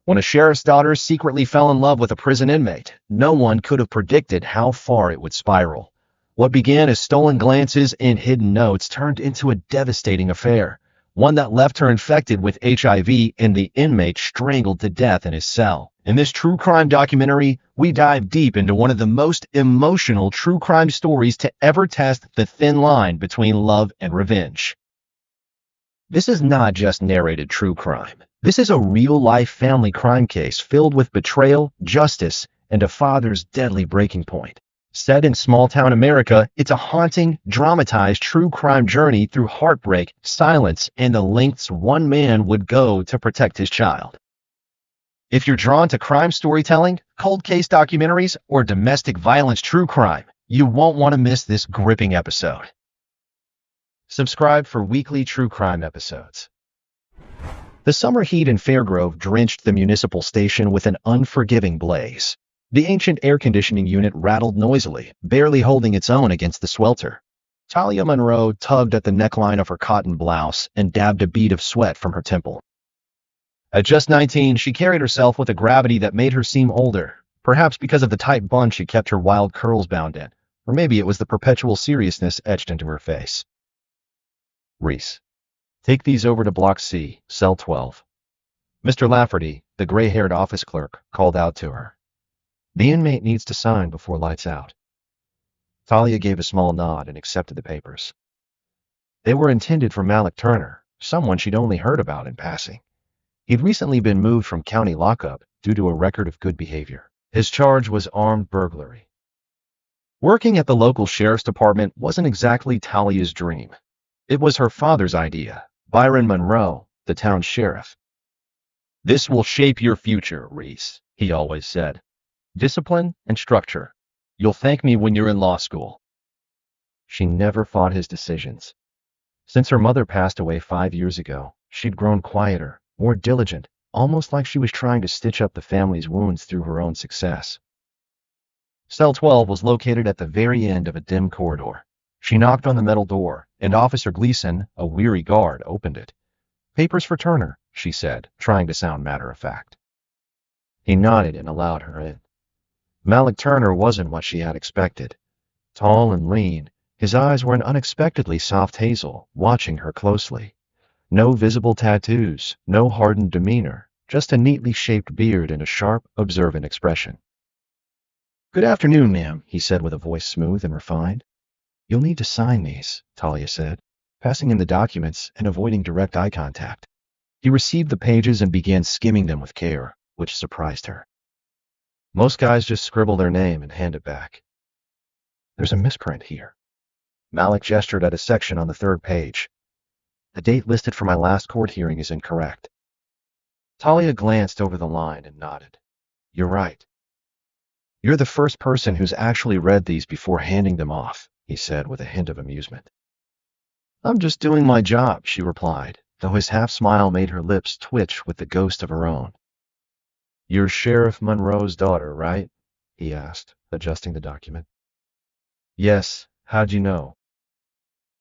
When a sheriff's daughter secretly fell in love with a prison inmate, no one could have predicted how far it would spiral. What began as stolen glances and hidden notes turned into a devastating affair, one that left her infected with HIV and the inmate strangled to death in his cell. In this true crime documentary, we dive deep into one of the most emotional true crime stories to ever test the thin line between love and revenge. This is not just narrated true crime. This is a real-life family crime case filled with betrayal, justice, and a father's deadly breaking point. Set in small-town America, it's a haunting, dramatized true crime journey through heartbreak, silence, and the lengths one man would go to protect his child. If you're drawn to crime storytelling, cold case documentaries, or domestic violence true crime, you won't want to miss this gripping episode. Subscribe for weekly true crime episodes. The summer heat in Fairgrove drenched the municipal station with an unforgiving blaze. The ancient air conditioning unit rattled noisily, barely holding its own against the swelter. Talia Monroe tugged at the neckline of her cotton blouse and dabbed a bead of sweat from her temple. At just 19, she carried herself with a gravity that made her seem older, perhaps because of the tight bun she kept her wild curls bound in, or maybe it was the perpetual seriousness etched into her face. Reese. Take these over to Block C, Cell 12. Mr. Lafferty, the gray-haired office clerk, called out to her. The inmate needs to sign before lights out. Talia gave a small nod and accepted the papers. They were intended for Malik Turner, someone she'd only heard about in passing. He'd recently been moved from county lockup due to a record of good behavior. His charge was armed burglary. Working at the local sheriff's department wasn't exactly Talia's dream. It was her father's idea, Byron Monroe, the town sheriff. This will shape your future, Reese, he always said. Discipline and structure. You'll thank me when you're in law school. She never fought his decisions. Since her mother passed away 5 years ago, she'd grown quieter, more diligent, almost like she was trying to stitch up the family's wounds through her own success. Cell 12 was located at the very end of a dim corridor. She knocked on the metal door, and Officer Gleason, a weary guard, opened it. Papers for Turner, she said, trying to sound matter-of-fact. He nodded and allowed her in. Malik Turner wasn't what she had expected. Tall and lean, his eyes were an unexpectedly soft hazel, watching her closely. No visible tattoos, no hardened demeanor, just a neatly shaped beard and a sharp, observant expression. Good afternoon, ma'am, he said with a voice smooth and refined. You'll need to sign these, Talia said, passing him the documents and avoiding direct eye contact. He received the pages and began skimming them with care, which surprised her. Most guys just scribble their name and hand it back. There's a misprint here. Malik gestured at a section on the third page. The date listed for my last court hearing is incorrect. Talia glanced over the line and nodded. You're right. You're the first person who's actually read these before handing them off, he said with a hint of amusement. I'm just doing my job, she replied, though his half-smile made her lips twitch with the ghost of her own. You're Sheriff Monroe's daughter, right? He asked, adjusting the document. Yes, how'd you know?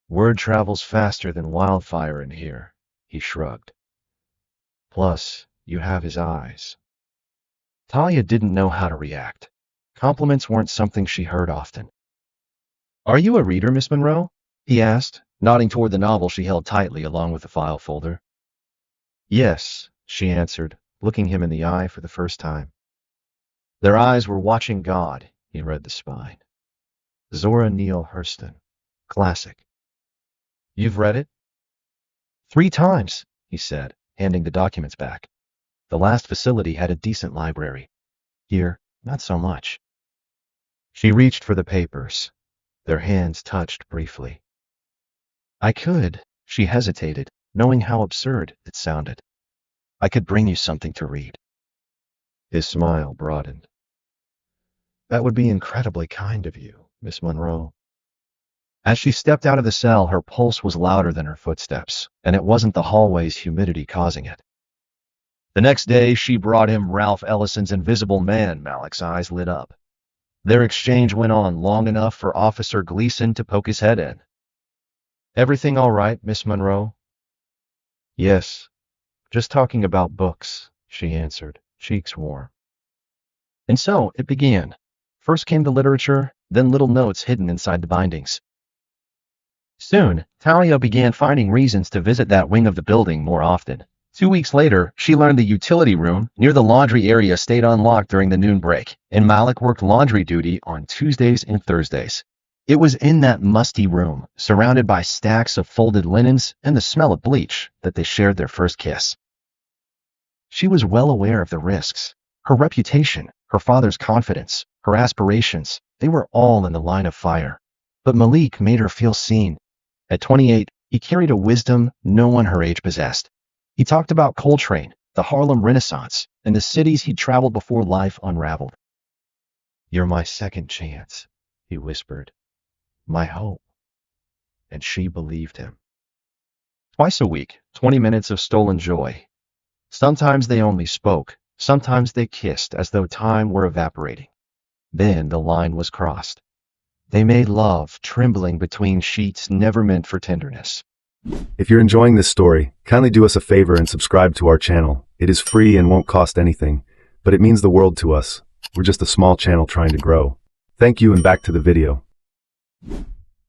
Word travels faster than wildfire in here, he shrugged. Plus, you have his eyes. Talia didn't know how to react. Compliments weren't something she heard often. Are you a reader, Miss Monroe? He asked, nodding toward the novel she held tightly along with the file folder. Yes, she answered, looking him in the eye for the first time. Their eyes were watching God, he read the spine. Zora Neale Hurston. Classic. You've read it? 3 times, he said, handing the documents back. The last facility had a decent library. Here, not so much. She reached for the papers. Their hands touched briefly. I could, she hesitated, knowing how absurd it sounded. I could bring you something to read. His smile broadened. That would be incredibly kind of you, Miss Monroe. As she stepped out of the cell, her pulse was louder than her footsteps, and it wasn't the hallway's humidity causing it. The next day, she brought him Ralph Ellison's Invisible Man. Malik's eyes lit up. Their exchange went on long enough for Officer Gleason to poke his head in. Everything all right, Miss Monroe? Yes, just talking about books, she answered, cheeks warm. And so it began. First came the literature, then little notes hidden inside the bindings. Soon, Talia began finding reasons to visit that wing of the building more often. 2 weeks later, she learned the utility room near the laundry area stayed unlocked during the noon break, and Malik worked laundry duty on Tuesdays and Thursdays. It was in that musty room, surrounded by stacks of folded linens and the smell of bleach, that they shared their first kiss. She was well aware of the risks. Her reputation, her father's confidence, her aspirations, they were all in the line of fire. But Malik made her feel seen. At 28, he carried a wisdom no one her age possessed. He talked about Coltrane, the Harlem Renaissance, and the cities he'd traveled before life unraveled. "You're my second chance," he whispered. "My hope." And she believed him. Twice a week, 20 minutes of stolen joy. Sometimes they only spoke, sometimes they kissed as though time were evaporating. Then the line was crossed. They made love, trembling between sheets never meant for tenderness. If you're enjoying this story, kindly do us a favor and subscribe to our channel. It is free and won't cost anything, but it means the world to us. We're just a small channel trying to grow. Thank you, and back to the video.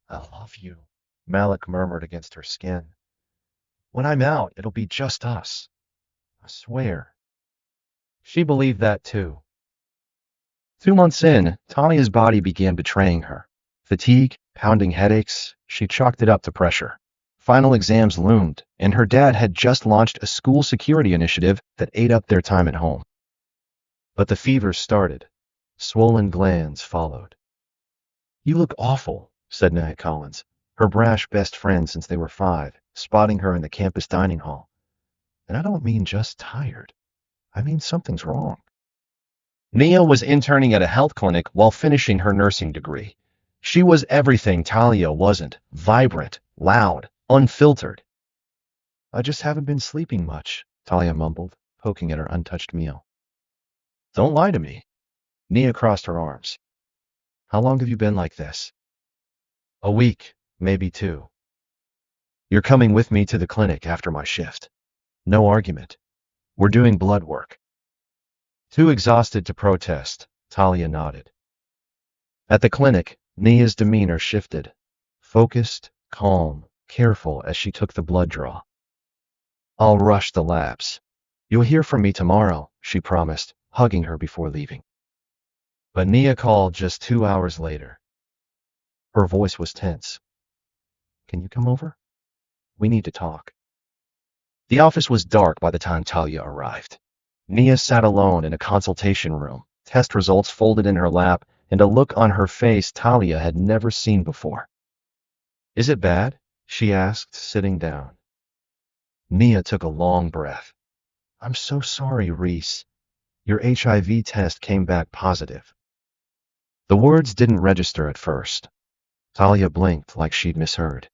"I love you," Malik murmured against her skin. "When I'm out, it'll be just us. I swear." She believed that too. 2 months in, Talia's body began betraying her. Fatigue, pounding headaches, she chalked it up to pressure. Final exams loomed, and her dad had just launched a school security initiative that ate up their time at home. But the fever started. Swollen glands followed. "You look awful," said Nia Collins, her brash best friend since they were 5, spotting her in the campus dining hall. "And I don't mean just tired. I mean something's wrong." Nia was interning at a health clinic while finishing her nursing degree. She was everything Talia wasn't: vibrant, loud, unfiltered. "I just haven't been sleeping much," Talia mumbled, poking at her untouched meal. "Don't lie to me." Nia crossed her arms. "How long have you been like this?" "A week, maybe 2. You're coming with me to the clinic after my shift. No argument. We're doing blood work." Too exhausted to protest, Talia nodded. At the clinic, Nia's demeanor shifted. Focused, calm, careful as she took the blood draw. "I'll rush the labs. You'll hear from me tomorrow," she promised, hugging her before leaving. But Nia called just 2 hours later. Her voice was tense. "Can you come over? We need to talk." The office was dark by the time Talia arrived. Nia sat alone in a consultation room, test results folded in her lap, and a look on her face Talia had never seen before. "Is it bad?" she asked, sitting down. Nia took a long breath. "I'm so sorry, Reese. Your HIV test came back positive." The words didn't register at first. Talia blinked like she'd misheard.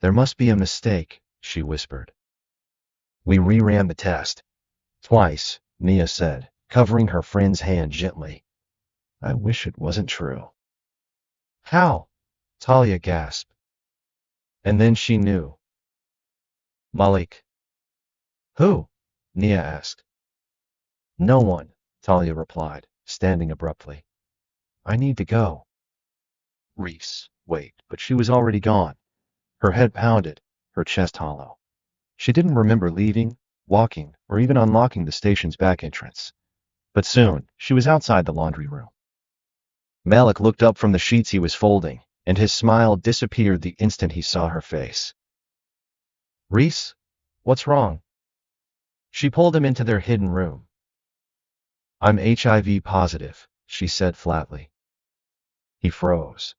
"There must be a mistake," she whispered. "We reran the test. Twice," Nia said, covering her friend's hand gently. "I wish it wasn't true." "How?" Talia gasped. And then she knew. "Malik." "Who?" Nia asked. "No one," Talia replied, standing abruptly. "I need to go." Reese, wait, but she was already gone. Her head pounded, her chest hollow. She didn't remember leaving, walking, or even unlocking the station's back entrance. But soon, she was outside the laundry room. Malik looked up from the sheets he was folding, and his smile disappeared the instant he saw her face. "Reese, what's wrong?" She pulled him into their hidden room. "I'm HIV positive," she said flatly. He froze.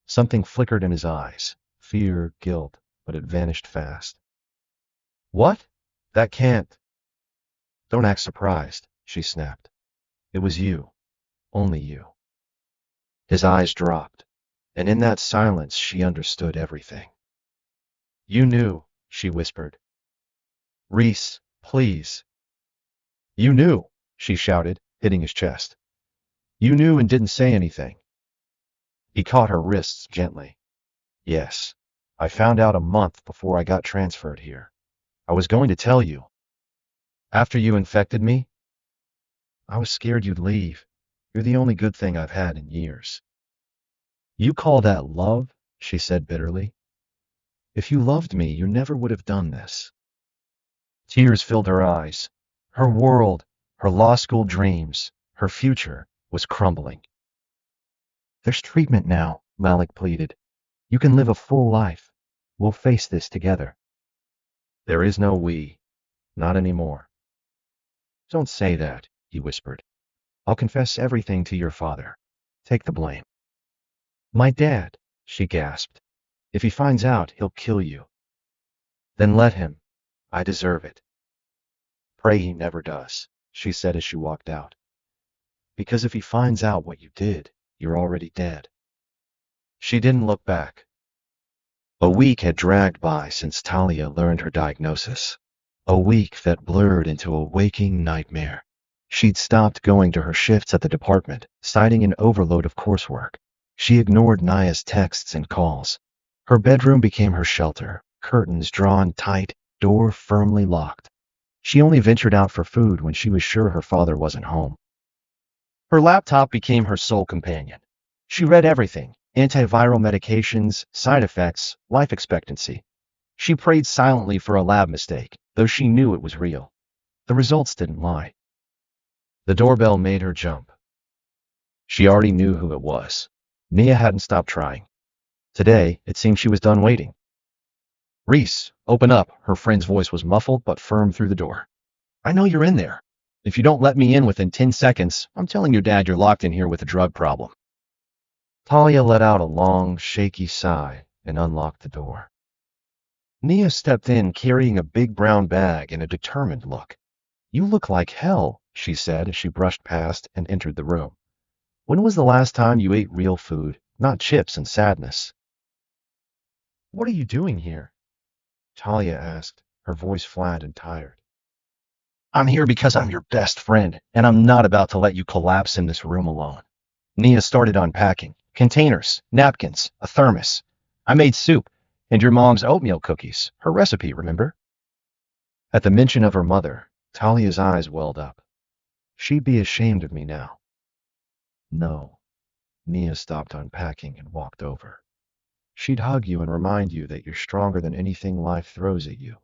Something flickered in his eyes, fear, guilt, but it vanished fast. "What? That can't—" "Don't act surprised," she snapped. "It was you. Only you." His eyes dropped, and in that silence she understood everything. "You knew," she whispered. "Reese, please." "You knew," she shouted, hitting his chest. "You knew and didn't say anything." He caught her wrists gently. "Yes, I found out a month before I got transferred here. I was going to tell you. After you infected me, I was scared you'd leave. You're the only good thing I've had in years. You call that love? She said bitterly. If you loved me, you never would have done this. Tears filled her eyes. Her world, her law school dreams, her future was crumbling. There's treatment now, Malik pleaded. You can live a full life. We'll face this together. There is no we. Not anymore. Don't say that, he whispered. I'll confess everything to your father. Take the blame. My dad, she gasped. If he finds out, he'll kill you. Then let him. I deserve it. Pray he never does, she said as she walked out. Because if he finds out what you did, you're already dead. She didn't look back. A week had dragged by since Talia learned her diagnosis. A week that blurred into a waking nightmare. She'd stopped going to her shifts at the department, citing an overload of coursework. She ignored Naya's texts and calls. Her bedroom became her shelter, curtains drawn tight, door firmly locked. She only ventured out for food when she was sure her father wasn't home. Her laptop became her sole companion. She read everything: antiviral medications, side effects, life expectancy. She prayed silently for a lab mistake, though she knew it was real. The results didn't lie. The doorbell made her jump. She already knew who it was. Nia hadn't stopped trying. Today, it seemed she was done waiting. Reese, open up. Her friend's voice was muffled but firm through the door. I know you're in there. If you don't let me in within 10 seconds, I'm telling your dad you're locked in here with a drug problem. Talia let out a long, shaky sigh and unlocked the door. Nia stepped in carrying a big brown bag and a determined look. You look like hell, she said as she brushed past and entered the room. When was the last time you ate real food, not chips and sadness? What are you doing here? Talia asked, her voice flat and tired. I'm here because I'm your best friend, and I'm not about to let you collapse in this room alone. Nia started unpacking. Containers, napkins, a thermos. I made soup, and your mom's oatmeal cookies. Her recipe, remember? At the mention of her mother, Talia's eyes welled up. She'd be ashamed of me now. No. Nia stopped unpacking and walked over. She'd hug you and remind you that you're stronger than anything life throws at you.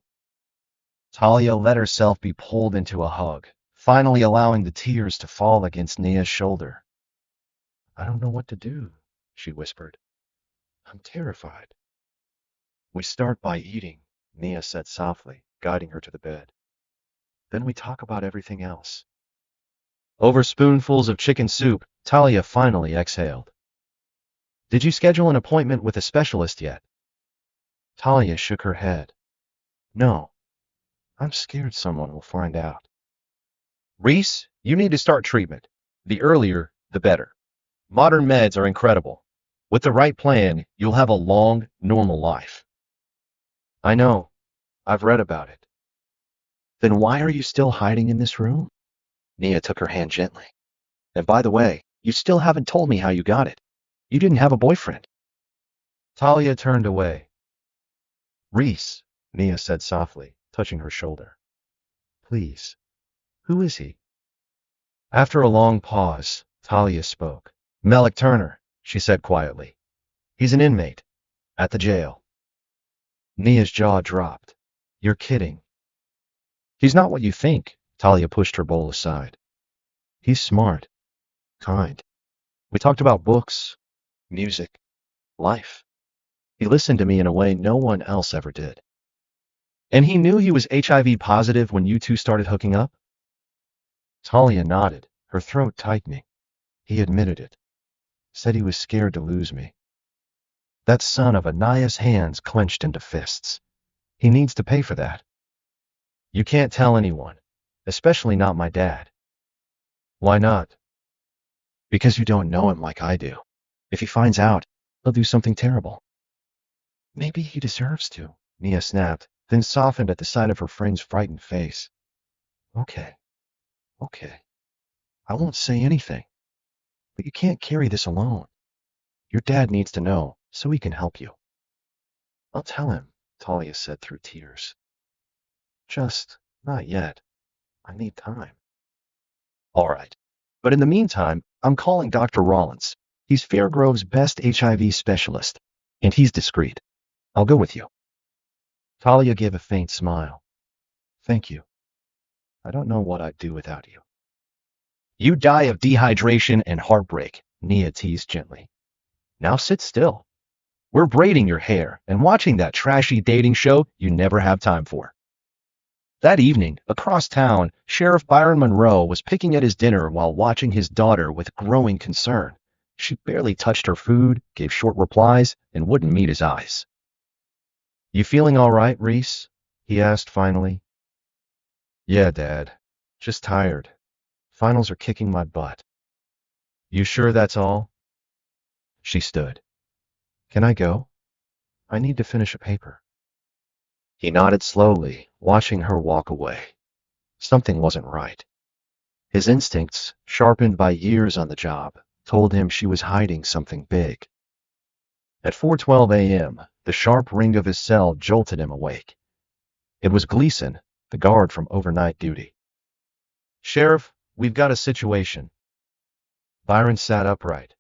Talia let herself be pulled into a hug, finally allowing the tears to fall against Nia's shoulder. I don't know what to do, she whispered. I'm terrified. We start by eating, Nia said softly, guiding her to the bed. Then we talk about everything else. Over spoonfuls of chicken soup, Talia finally exhaled. Did you schedule an appointment with a specialist yet? Talia shook her head. No. I'm scared someone will find out. Reese, you need to start treatment. The earlier, the better. Modern meds are incredible. With the right plan, you'll have a long, normal life. I know. I've read about it. Then why are you still hiding in this room? Nia took her hand gently. And by the way, you still haven't told me how you got it. You didn't have a boyfriend. Talia turned away. Reese, Nia said softly, touching her shoulder. Please. Who is he? After a long pause, Talia spoke. Malik Turner, she said quietly. He's an inmate. At the jail. Nia's jaw dropped. You're kidding. He's not what you think, Talia pushed her bowl aside. He's smart. Kind. We talked about books, music, life. He listened to me in a way no one else ever did. And he knew he was HIV positive when you two started hooking up? Talia nodded, her throat tightening. He admitted it. Said he was scared to lose me. That son of Anaya's hands clenched into fists. He needs to pay for that. You can't tell anyone, especially not my dad. Why not? Because you don't know him like I do. If he finds out, he'll do something terrible. Maybe he deserves to, Nia snapped, then softened at the sight of her friend's frightened face. Okay. I won't say anything. But you can't carry this alone. Your dad needs to know, so he can help you. I'll tell him, Talia said through tears. Just not yet. I need time. All right. But in the meantime, I'm calling Dr. Rollins. He's Fairgrove's best HIV specialist, and he's discreet. I'll go with you. Talia gave a faint smile. Thank you. I don't know what I'd do without you. You die of dehydration and heartbreak, Nia teased gently. Now sit still. We're braiding your hair and watching that trashy dating show you never have time for. That evening, across town, Sheriff Byron Monroe was picking at his dinner while watching his daughter with growing concern. She barely touched her food, gave short replies, and wouldn't meet his eyes. You feeling all right, Reese? He asked finally. Yeah, Dad. Just tired. Finals are kicking my butt. You sure that's all? She stood. Can I go? I need to finish a paper. He nodded slowly, watching her walk away. Something wasn't right. His instincts, sharpened by years on the job, told him she was hiding something big. At 4:12 a.m., the sharp ring of his cell jolted him awake. It was Gleason, the guard from overnight duty. Sheriff, we've got a situation. Byron sat upright.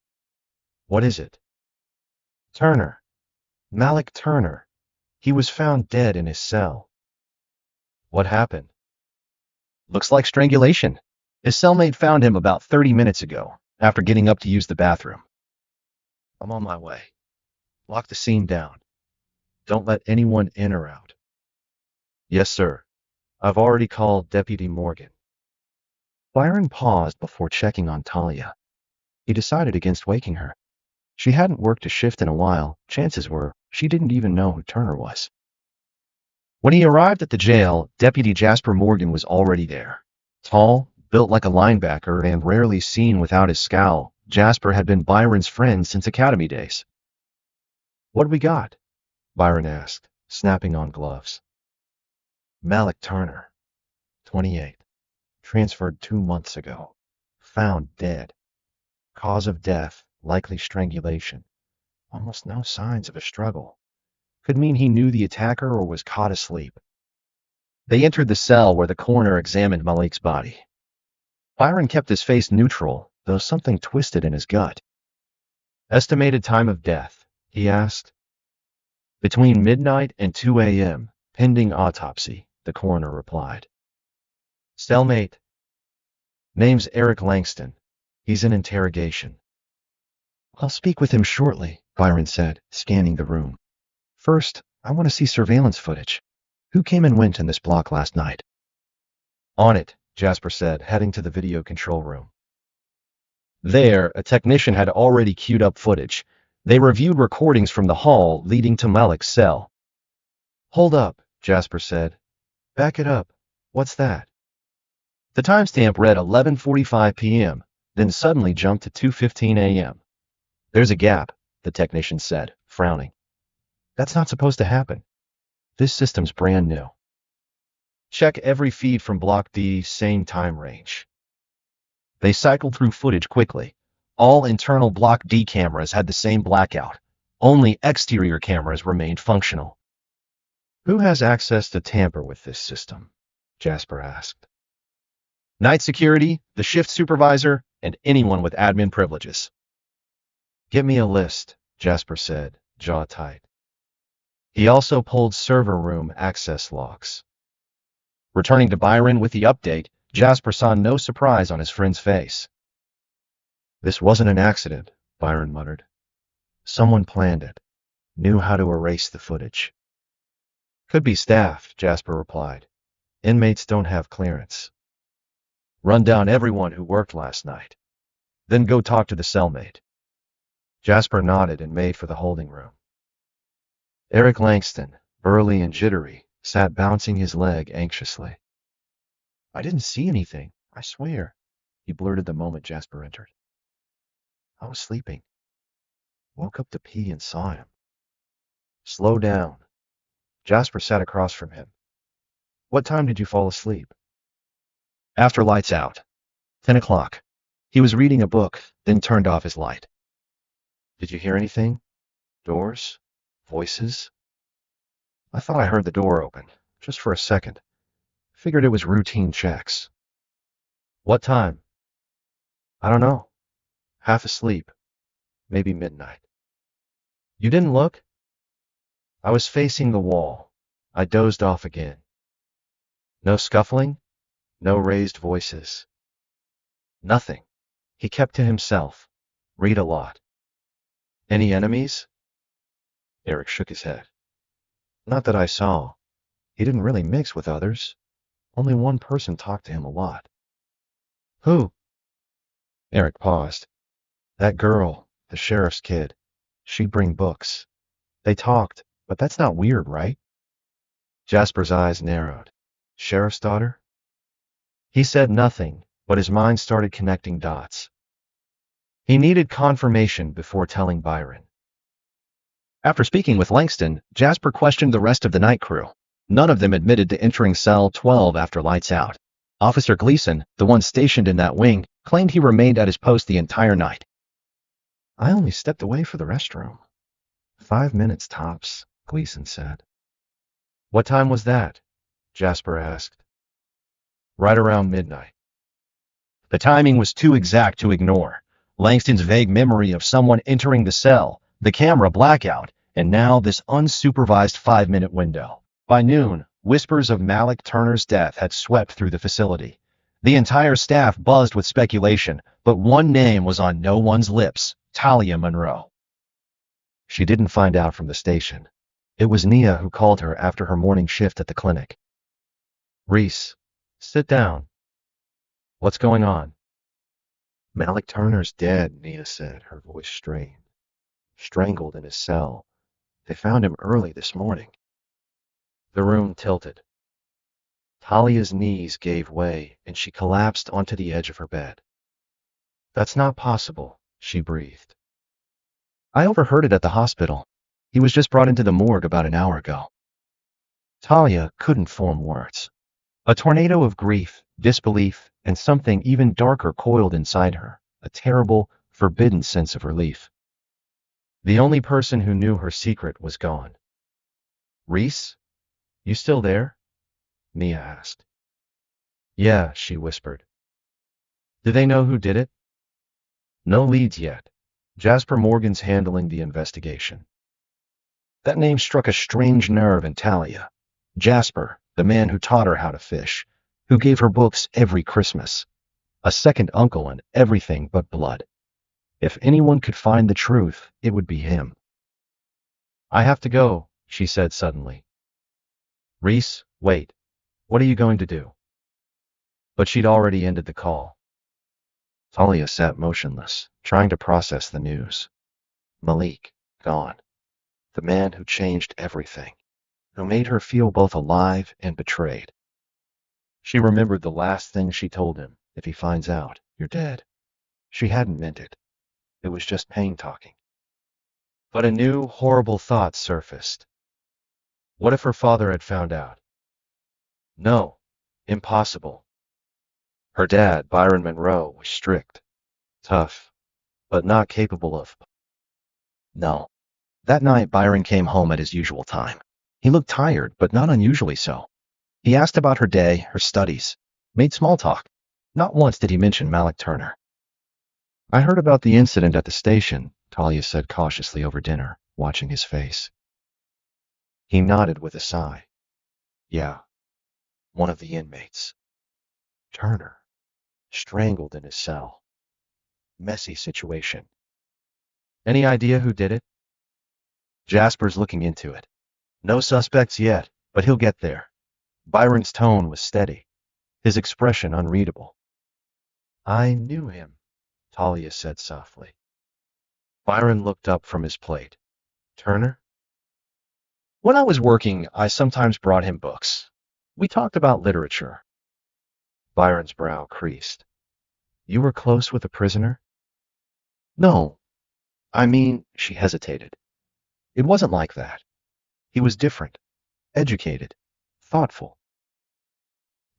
What is it? Turner. Malik Turner. He was found dead in his cell. What happened? Looks like strangulation. His cellmate found him about 30 minutes ago, after getting up to use the bathroom. I'm on my way. Lock the scene down. Don't let anyone in or out. Yes, sir. I've already called Deputy Morgan. Byron paused before checking on Talia. He decided against waking her. She hadn't worked a shift in a while. Chances were she didn't even know who Turner was. When he arrived at the jail, Deputy Jasper Morgan was already there. Tall, built like a linebacker, and rarely seen without his scowl, Jasper had been Byron's friend since academy days. What we got? Byron asked, snapping on gloves. Malik Turner, 28. Transferred 2 months ago. Found dead. Cause of death, likely strangulation. Almost no signs of a struggle. Could mean he knew the attacker or was caught asleep. They entered the cell where the coroner examined Malik's body. Byron kept his face neutral, though something twisted in his gut. Estimated time of death, he asked. Between midnight and 2 a.m., pending autopsy, the coroner replied. Cellmate. Name's Eric Langston. He's in interrogation. I'll speak with him shortly, Byron said, scanning the room. First, I want to see surveillance footage. Who came and went in this block last night? On it, Jasper said, heading to the video control room. There, a technician had already queued up footage. They reviewed recordings from the hall leading to Malik's cell. Hold up, Jasper said. Back it up. What's that? The timestamp read 11:45 p.m., then suddenly jumped to 2:15 a.m. There's a gap, the technician said, frowning. That's not supposed to happen. This system's brand new. Check every feed from Block D, same time range. They cycled through footage quickly. All internal Block D cameras had the same blackout. Only exterior cameras remained functional. Who has access to tamper with this system? Jasper asked. Night security, the shift supervisor, and anyone with admin privileges. Give me a list, Jasper said, jaw tight. He also pulled server room access logs. Returning to Byron with the update, Jasper saw no surprise on his friend's face. This wasn't an accident, Byron muttered. Someone planned it, knew how to erase the footage. Could be staff, Jasper replied. Inmates don't have clearance. Run down everyone who worked last night. Then go talk to the cellmate. Jasper nodded and made for the holding room. Eric Langston, burly and jittery, sat bouncing his leg anxiously. I didn't see anything, I swear, he blurted the moment Jasper entered. I was sleeping. Woke up to pee and saw him. Slow down. Jasper sat across from him. What time did you fall asleep? After lights out. 10 o'clock. He was reading a book, then turned off his light. Did you hear anything? Doors? Voices? I thought I heard the door open, just for a second. Figured it was routine checks. What time? I don't know. Half asleep. Maybe midnight. You didn't look? I was facing the wall. I dozed off again. No scuffling, no raised voices. Nothing. He kept to himself. Read a lot. Any enemies? Eric shook his head. Not that I saw. He didn't really mix with others. Only one person talked to him a lot. Who? Eric paused. That girl, the sheriff's kid. She'd bring books. They talked, but that's not weird, right? Jasper's eyes narrowed. Sheriff's daughter? He said nothing, but his mind started connecting dots. He needed confirmation before telling Byron. After speaking with Langston, Jasper questioned the rest of the night crew. None of them admitted to entering cell 12 after lights out. Officer Gleason, the one stationed in that wing, claimed he remained at his post the entire night. I only stepped away for the restroom. 5 minutes tops, Gleason said. What time was that? Jasper asked. Right around midnight. The timing was too exact to ignore. Langston's vague memory of someone entering the cell, the camera blackout, and now this unsupervised 5-minute window. By noon, whispers of Malik Turner's death had swept through the facility. The entire staff buzzed with speculation, but one name was on no one's lips: Talia Monroe. She didn't find out from the station. It was Nia who called her after her morning shift at the clinic. Reese, sit down. What's going on? Malik Turner's dead, Nia said, her voice strained. Strangled in his cell. They found him early this morning. The room tilted. Talia's knees gave way, and she collapsed onto the edge of her bed. That's not possible, she breathed. I overheard it at the hospital. He was just brought into the morgue about an hour ago. Talia couldn't form words. A tornado of grief, disbelief, and something even darker coiled inside her, a terrible, forbidden sense of relief. The only person who knew her secret was gone. Reese? You still there? Nia asked. Yeah, she whispered. Do they know who did it? No leads yet. Jasper Morgan's handling the investigation. That name struck a strange nerve in Talia. Jasper, the man who taught her how to fish, who gave her books every Christmas. A second uncle and everything but blood. If anyone could find the truth, it would be him. I have to go, she said suddenly. Reese, wait. What are you going to do? But she'd already ended the call. Talia sat motionless, trying to process the news. Malik, gone. The man who changed everything, who made her feel both alive and betrayed. She remembered the last thing she told him: if he finds out, you're dead. She hadn't meant it. It was just pain talking. But a new, horrible thought surfaced. What if her father had found out? No, impossible. Her dad, Byron Monroe, was strict, tough, but not capable of. No. That night, Byron came home at his usual time. He looked tired, but not unusually so. He asked about her day, her studies, made small talk. Not once did he mention Malik Turner. I heard about the incident at the station, Talia said cautiously over dinner, watching his face. He nodded with a sigh. Yeah, one of the inmates. Turner. Strangled in his cell. Messy situation. Any idea who did it? Jasper's looking into it. No suspects yet, but he'll get there. Byron's tone was steady, his expression unreadable. I knew him, Talia said softly. Byron looked up from his plate. Turner? When I was working, I sometimes brought him books. We talked about literature. Byron's brow creased. You were close with a prisoner? No. I mean, she hesitated. It wasn't like that. He was different, educated, thoughtful.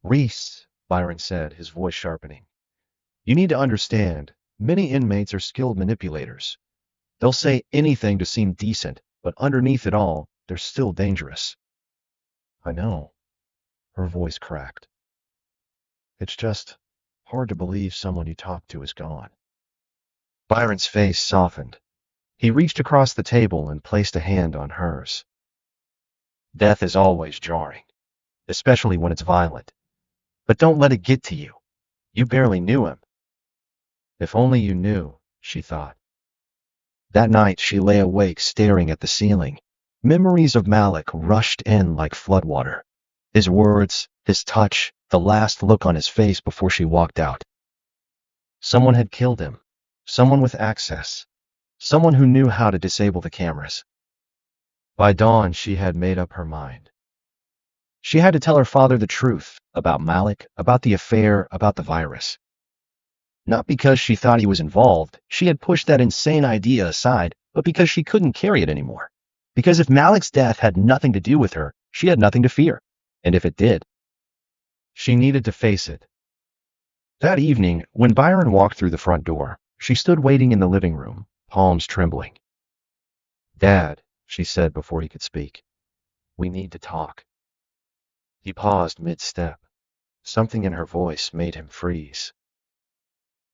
Reese, Byron said, his voice sharpening. You need to understand, many inmates are skilled manipulators. They'll say anything to seem decent, but underneath it all, they're still dangerous. I know. Her voice cracked. It's just Hard to believe someone you talked to is gone. Byron's face softened. He reached across the table and placed a hand on hers. Death is always jarring, especially when it's violent. But don't let it get to you. You barely knew him. If only you knew, she thought. That night she lay awake staring at the ceiling. Memories of Malik rushed in like floodwater. His words, his touch, the last look on his face before she walked out. Someone had killed him. Someone with access. Someone who knew how to disable the cameras. By dawn, she had made up her mind. She had to tell her father the truth about Malik, about the affair, about the virus. Not because she thought he was involved, she had pushed that insane idea aside, but because she couldn't carry it anymore. Because if Malik's death had nothing to do with her, she had nothing to fear. And if it did, she needed to face it. That evening, when Byron walked through the front door, she stood waiting in the living room, palms trembling. "Dad," she said before he could speak, "we need to talk." He paused mid-step. Something in her voice made him freeze.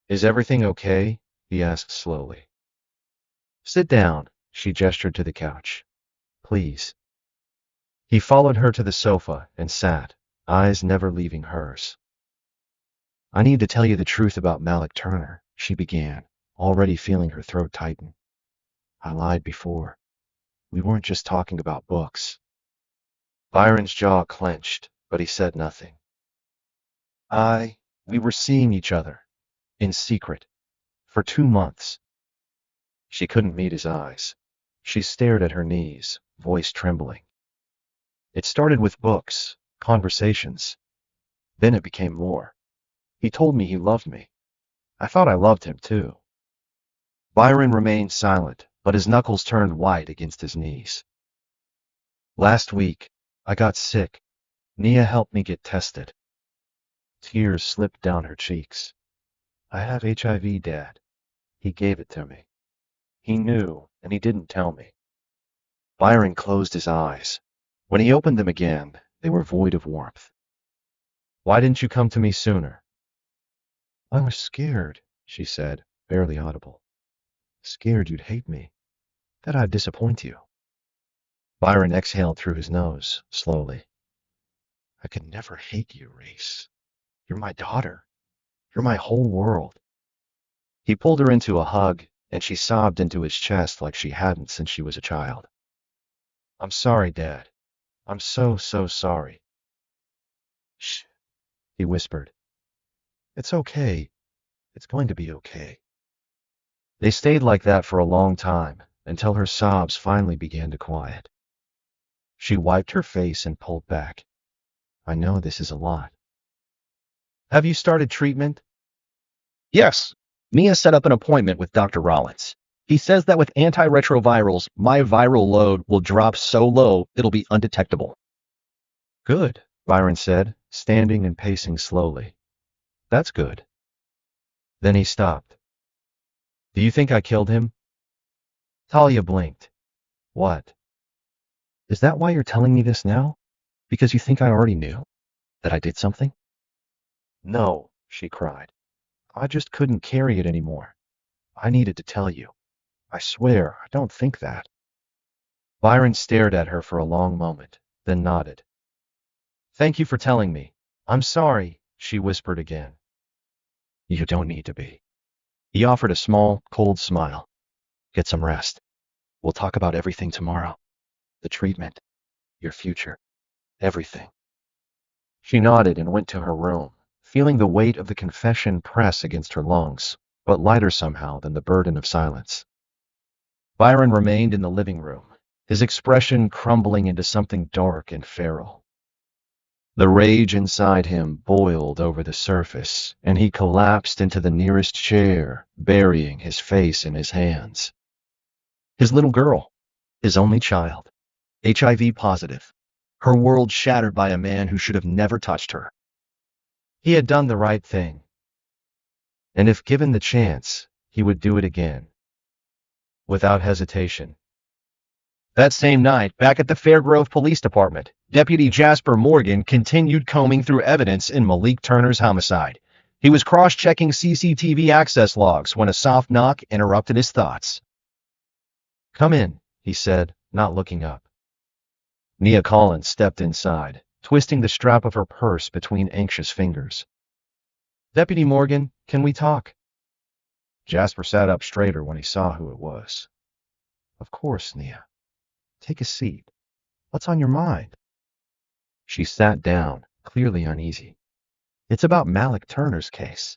"Is everything okay?" he asked slowly. "Sit down," she gestured to the couch. "Please." He followed her to the sofa and sat, eyes never leaving hers. "I need to tell you the truth about Malik Turner," she began, already feeling her throat tighten. "I lied before. We weren't just talking about books." Byron's jaw clenched, but he said nothing. We were seeing each other, in secret, for 2 months." She couldn't meet his eyes. She stared at her knees, voice trembling. "It started with books, conversations. Then it became more. He told me he loved me. I thought I loved him too." Byron remained silent, but his knuckles turned white against his knees. "Last week, I got sick. Nia helped me get tested." Tears slipped down her cheeks. "I have HIV, Dad. He gave it to me. He knew, and he didn't tell me." Byron closed his eyes. When he opened them again, they were void of warmth. "Why didn't you come to me sooner?" "I was scared," she said, barely audible. "Scared you'd hate me, that I'd disappoint you." Byron exhaled through his nose, slowly. "I could never hate you, Reese. You're my daughter. You're my whole world." He pulled her into a hug, and she sobbed into his chest like she hadn't since she was a child. "I'm sorry, Dad. I'm so, so sorry." "Shh," he whispered. "It's okay. It's going to be okay." They stayed like that for a long time, until her sobs finally began to quiet. She wiped her face and pulled back. "I know this is a lot." "Have you started treatment?" "Yes. Mia set up an appointment with Dr. Rollins. He says that with antiretrovirals, my viral load will drop so low it'll be undetectable." "Good," Byron said, standing and pacing slowly. "That's good." Then he stopped. "Do you think I killed him?" Talia blinked. "What? Is that why you're telling me this now? Because you think I already knew? That I did something?" "No," she cried. "I just couldn't carry it anymore. I needed to tell you. I swear, I don't think that." Byron stared at her for a long moment, then nodded. "Thank you for telling me. I'm sorry," she whispered again. "You don't need to be." He offered a small, cold smile. "Get some rest. We'll talk about everything tomorrow. The treatment, your future, everything." She nodded and went to her room, feeling the weight of the confession press against her lungs, but lighter somehow than the burden of silence. Byron remained in the living room, his expression crumbling into something dark and feral. The rage inside him boiled over the surface, and he collapsed into the nearest chair, burying his face in his hands. His little girl, his only child, HIV positive, her world shattered by a man who should have never touched her. He had done the right thing, and if given the chance, he would do it again, without hesitation. That same night, back at the Fairgrove Police Department, Deputy Jasper Morgan continued combing through evidence in Malik Turner's homicide. He was cross-checking CCTV access logs when a soft knock interrupted his thoughts. "Come in," he said, not looking up. Nia Collins stepped inside, twisting the strap of her purse between anxious fingers. "Deputy Morgan, can we talk?" Jasper sat up straighter when he saw who it was. "Of course, Nia. Take a seat. What's on your mind?" She sat down, clearly uneasy. "It's about Malik Turner's case.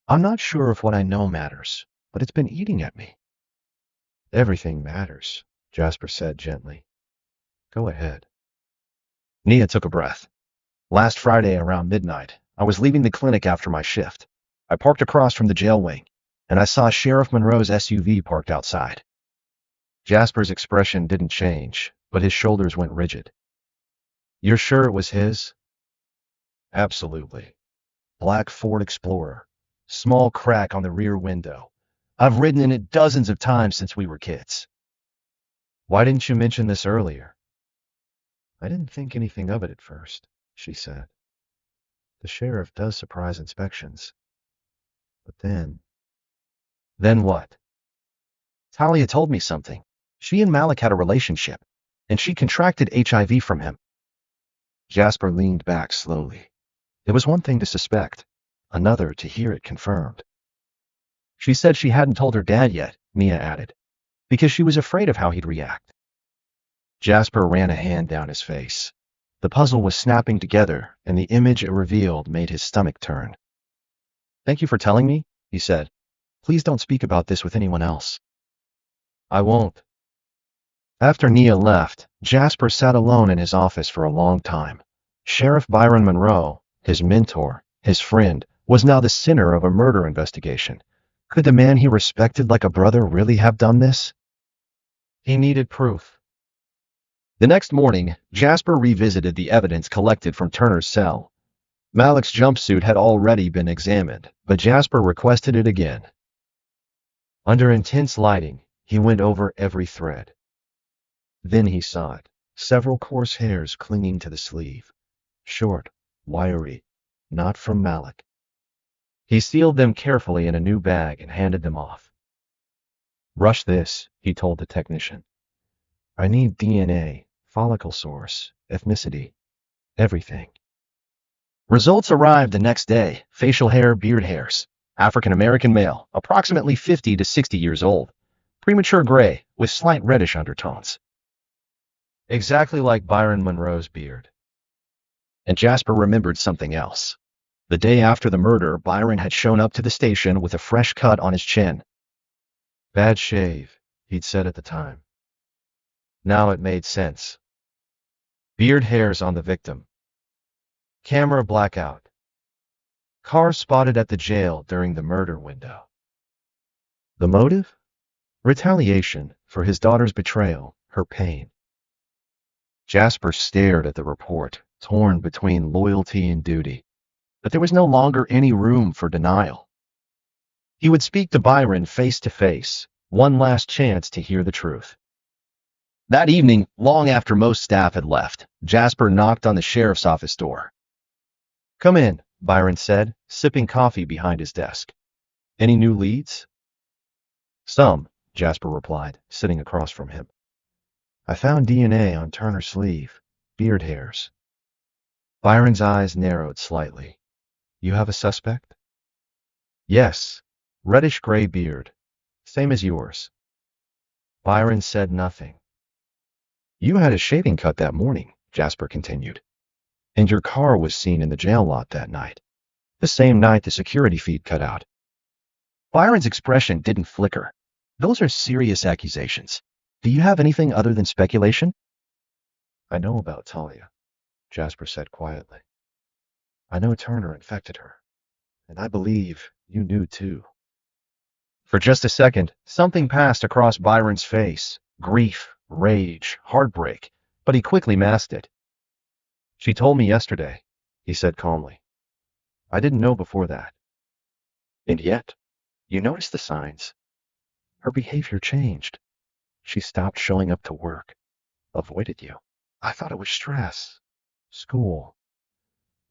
I'm not sure if what I know matters, but it's been eating at me." "Everything matters," Jasper said gently. "Go ahead." Nia took a breath. "Last Friday around midnight, I was leaving the clinic after my shift. I parked across from the jail wing, and I saw Sheriff Monroe's SUV parked outside." Jasper's expression didn't change, but his shoulders went rigid. "You're sure it was his?" "Absolutely. Black Ford Explorer. Small crack on the rear window. I've ridden in it dozens of times since we were kids." "Why didn't you mention this earlier?" "I didn't think anything of it at first," she said. "The sheriff does surprise inspections. But then—" "Then what?" "Talia told me something. She and Malik had a relationship, and she contracted HIV from him." Jasper leaned back slowly. It was one thing to suspect, another to hear it confirmed. "She said she hadn't told her dad yet," Nia added, "because she was afraid of how he'd react." Jasper ran a hand down his face. The puzzle was snapping together, and the image it revealed made his stomach turn. "Thank you for telling me," he said. "Please don't speak about this with anyone else." "I won't." After Nia left, Jasper sat alone in his office for a long time. Sheriff Byron Monroe, his mentor, his friend, was now the center of a murder investigation. Could the man he respected like a brother really have done this? He needed proof. The next morning, Jasper revisited the evidence collected from Turner's cell. Malik's jumpsuit had already been examined, but Jasper requested it again. Under intense lighting, he went over every thread. Then he saw it, several coarse hairs clinging to the sleeve. Short, wiry, not from Malik. He sealed them carefully in a new bag and handed them off. "Rush this," he told the technician. "I need DNA, follicle source, ethnicity, everything." Results arrived the next day. Facial hair, beard hairs. African American male, approximately 50 to 60 years old. Premature gray, with slight reddish undertones. Exactly like Byron Monroe's beard. And Jasper remembered something else. The day after the murder, Byron had shown up to the station with a fresh cut on his chin. "Bad shave," he'd said at the time. Now it made sense. Beard hairs on the victim. Camera blackout. Car spotted at the jail during the murder window. The motive? Retaliation for his daughter's betrayal, her pain. Jasper stared at the report, torn between loyalty and duty. But there was no longer any room for denial. He would speak to Byron face to face, one last chance to hear the truth. That evening, long after most staff had left, Jasper knocked on the sheriff's office door. "Come in," Byron said, sipping coffee behind his desk. "Any new leads?" "Some," Jasper replied, sitting across from him. "I found DNA on Turner's sleeve, beard hairs." Byron's eyes narrowed slightly. "You have a suspect?" "Yes, reddish-gray beard, same as yours." Byron said nothing. "You had a shaving cut that morning," Jasper continued. "And your car was seen in the jail lot that night. The same night the security feed cut out." Byron's expression didn't flicker. "Those are serious accusations. Do you have anything other than speculation?" "I know about Talia," Jasper said quietly. "I know Turner infected her. And I believe you knew too." For just a second, something passed across Byron's face. Grief, rage, heartbreak. But he quickly masked it. "She told me yesterday," he said calmly. "I didn't know before that." "And yet, you noticed the signs. Her behavior changed. She stopped showing up to work. Avoided you. I thought it was stress. School."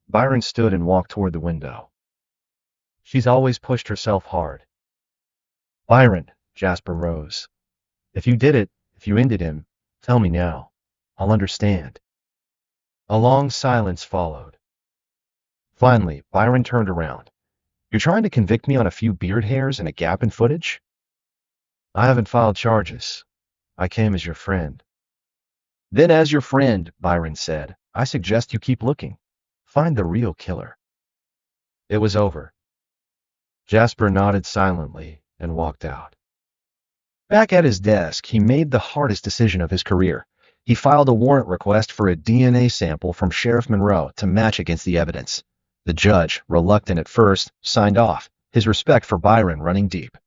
Byron stood and walked toward the window. She's always pushed herself hard. Byron, Jasper rose. If you did it, if you ended him, tell me now. I'll understand. A long silence followed. Finally, Byron turned around. You're trying to convict me on a few beard hairs and a gap in footage? I haven't filed charges. I came as your friend. Then as your friend, Byron said, I suggest you keep looking. Find the real killer. It was over. Jasper nodded silently and walked out. Back at his desk, he made the hardest decision of his career. He filed a warrant request for a DNA sample from Sheriff Monroe to match against the evidence. The judge, reluctant at first, signed off, his respect for Byron running deep.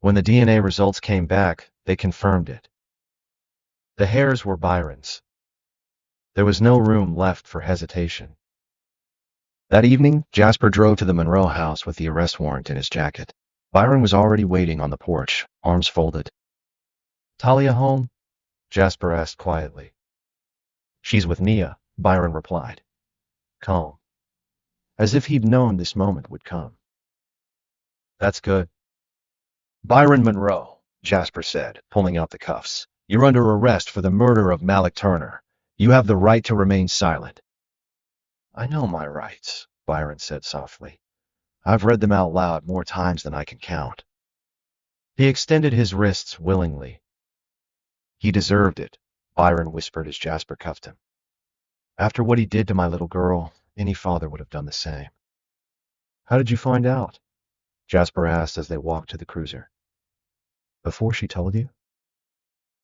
When the DNA results came back, they confirmed it. The hairs were Byron's. There was no room left for hesitation. That evening, Jasper drove to the Monroe house with the arrest warrant in his jacket. Byron was already waiting on the porch, arms folded. Talia home? Jasper asked quietly. She's with Nia, Byron replied. Calm. As if he'd known this moment would come. That's good. Byron Monroe, Jasper said, pulling out the cuffs. You're under arrest for the murder of Malik Turner. You have the right to remain silent. I know my rights, Byron said softly. I've read them out loud more times than I can count. He extended his wrists willingly. He deserved it, Byron whispered as Jasper cuffed him. After what he did to my little girl, any father would have done the same. How did you find out? Jasper asked as they walked to the cruiser. Before she told you?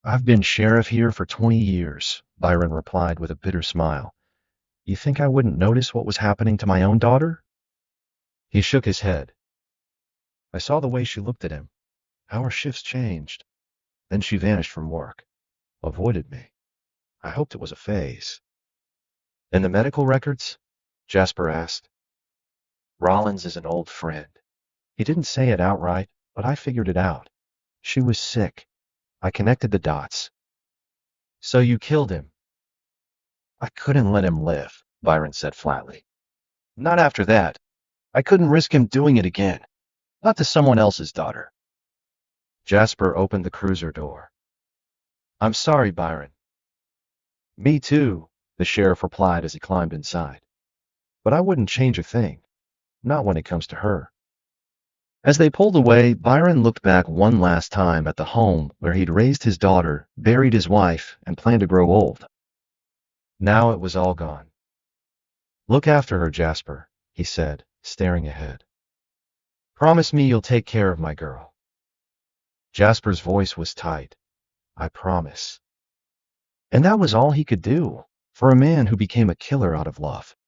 I've been sheriff here for 20 years, Byron replied with a bitter smile. You think I wouldn't notice what was happening to my own daughter? He shook his head. I saw the way she looked at him. Our shifts changed. Then she vanished from work. Avoided me. I hoped it was a phase. In the medical records? Jasper asked. Rollins is an old friend. He didn't say it outright, but I figured it out. She was sick. I connected the dots. So you killed him? I couldn't let him live, Byron said flatly. Not after that. I couldn't risk him doing it again. Not to someone else's daughter. Jasper opened the cruiser door. I'm sorry, Byron. Me too, the sheriff replied as he climbed inside. But I wouldn't change a thing. Not when it comes to her. As they pulled away, Byron looked back one last time at the home where he'd raised his daughter, buried his wife, and planned to grow old. Now it was all gone. Look after her, Jasper, he said, staring ahead. Promise me you'll take care of my girl. Jasper's voice was tight. I promise. And that was all he could do, for a man who became a killer out of love.